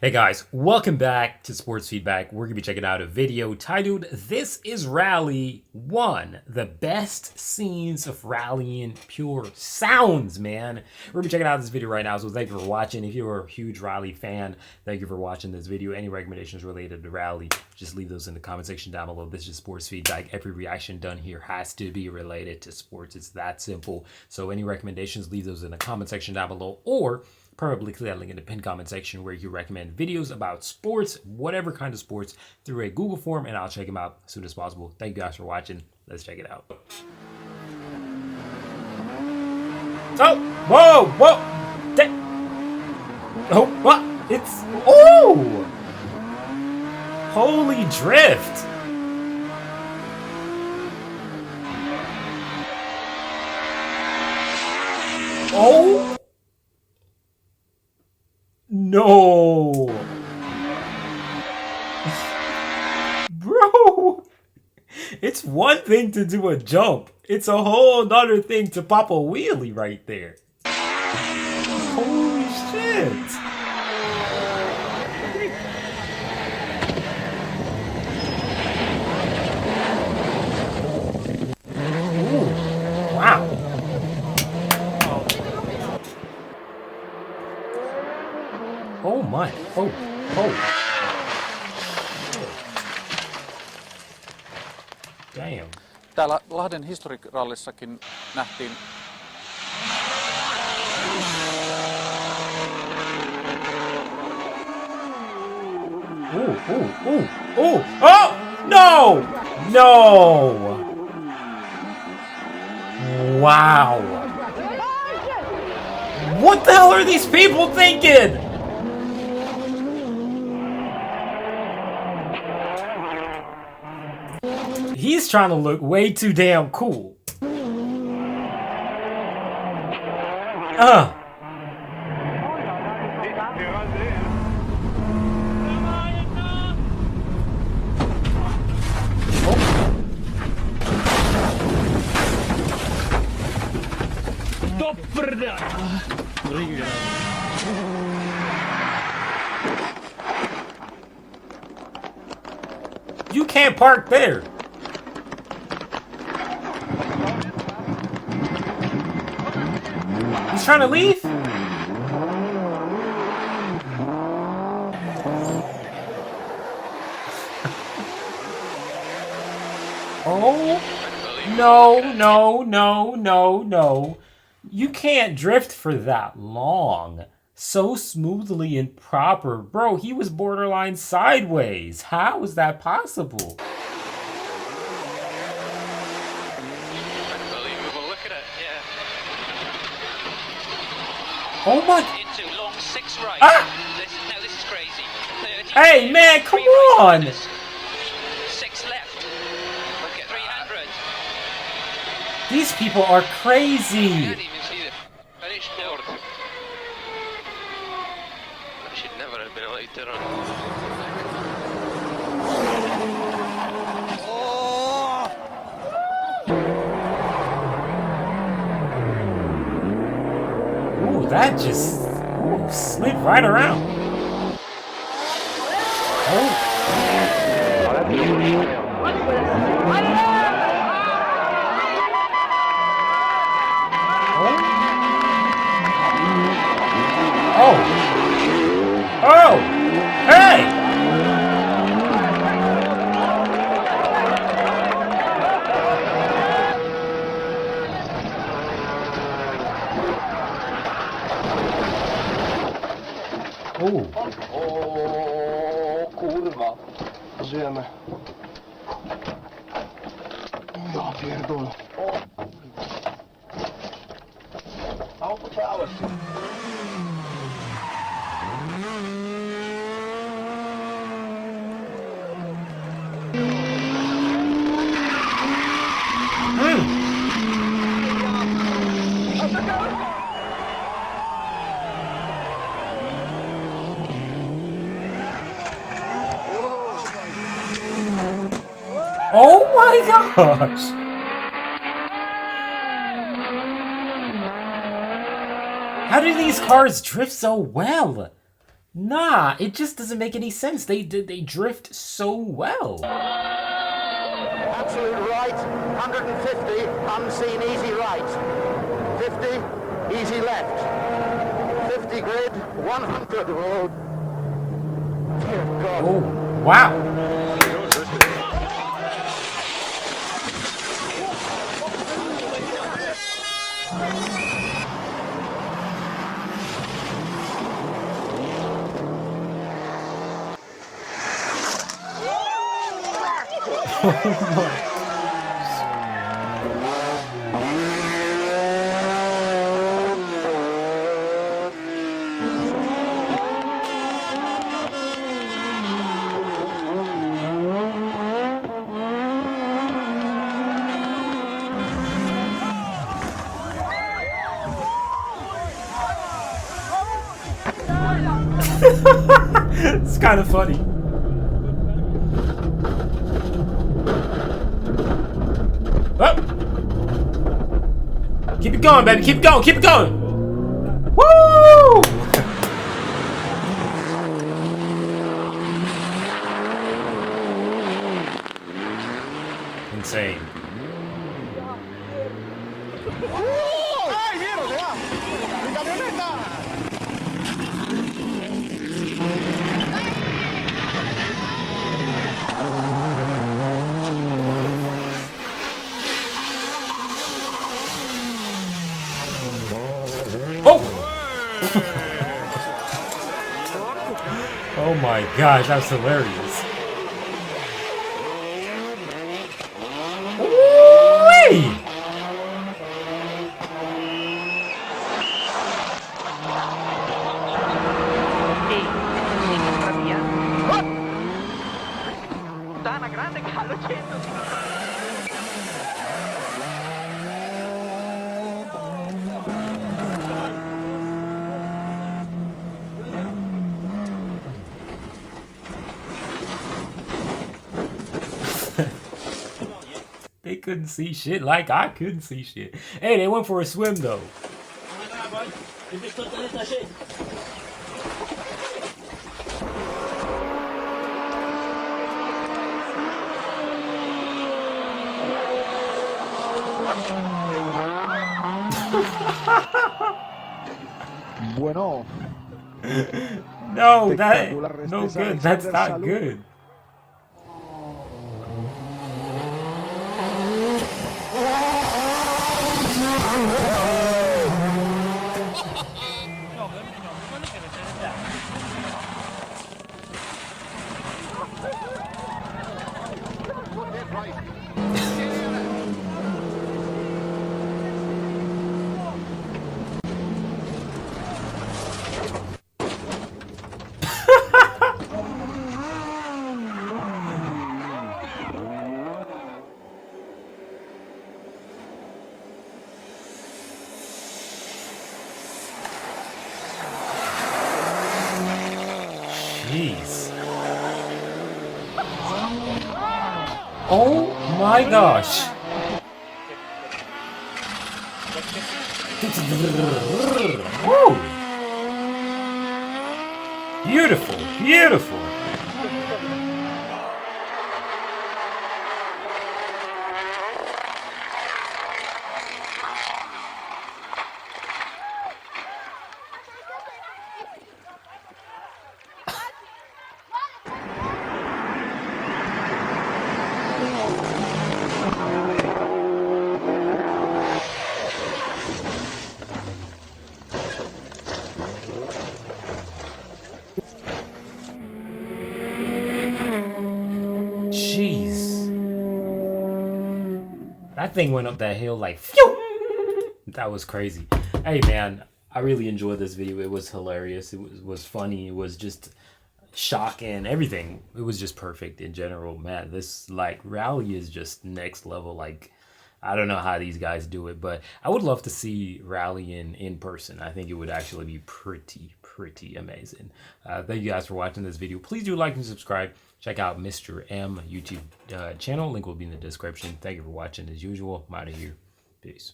Hey guys, welcome back to Sports Feedback. We're going to be checking out a video titled, This is Rally 1, the best scenes of rallying pure sounds, man. We're going to be checking out this video right now, so thank you for watching. If you're a huge rally fan, thank you for watching this video. Any recommendations related to rally, just leave those in the comment section down below. This is Sports Feedback. Every reaction done here has to be related to sports. It's that simple. So any recommendations, leave those in the comment section down below, or probably click that link in the pinned comment section where you recommend videos about sports, whatever kind of sports, through a Google form, and I'll check them out as soon as possible. Thank you guys for watching. Let's check it out. Oh, whoa, whoa. Oh, what? It's, oh! Holy drift. Oh! No! Bro! It's one thing to do a jump. It's a whole nother thing to pop a wheelie right there. Holy shit! Ooh, wow. Oh my. Oh. Damn. Täällä Lahden historic-rallissakin nähtiin Oh! No! No! Wow. What the hell are these people thinking? He's trying to look way too damn cool. You can't park there. He's trying to leave? Oh, no. You can't drift for that long. So smoothly and proper. Bro, he was borderline sideways. How is that possible? Unbelievable, look at it, yeah. Oh my... Into long 6 right. Ah! Now this is crazy. 30, Hey, man, come on! 6 left. Look at 300. These people are I crazy. didn't even see the finish board. I should never have been later on. Ooh, that just slid right around. Oh. Oh. Oh. Hey. Oh. Kurwa. Żyjemy. Ja pierdolę. Autopałeś się. Oh my gosh! How do these cars drift so well? Nah, it just doesn't make any sense. They drift so well. Absolute right, 150, unseen easy right. 50, easy left. 50 grid, 100 road. Dear God. Oh, wow. It's kind of funny. Oh. Keep it going, baby. Keep it going. Keep it going. Woo! Insane. Oh! Oh my gosh, that's hilarious. Whee! They couldn't see shit like I couldn't see shit. Hey, they went for a swim though. Bueno, No, that espectacular no este good. es That's Alexander not Salud. good. Jeez. Oh my gosh. Woo! Beautiful, beautiful. Jeez. That thing went up that hill like phew! That was crazy. Hey man, I really enjoyed this video. It was hilarious. It was funny. It was just shocking. Everything. It was just perfect in general, man. This like rally is just next level. Like I don't know how these guys do it, but I would love to see rallying in person. I think it would actually be pretty amazing. Thank you guys for watching this video. Please do like and subscribe. Check out Mr. M YouTube channel. Link will be in the description. Thank you for watching as usual. I'm out of here. Peace.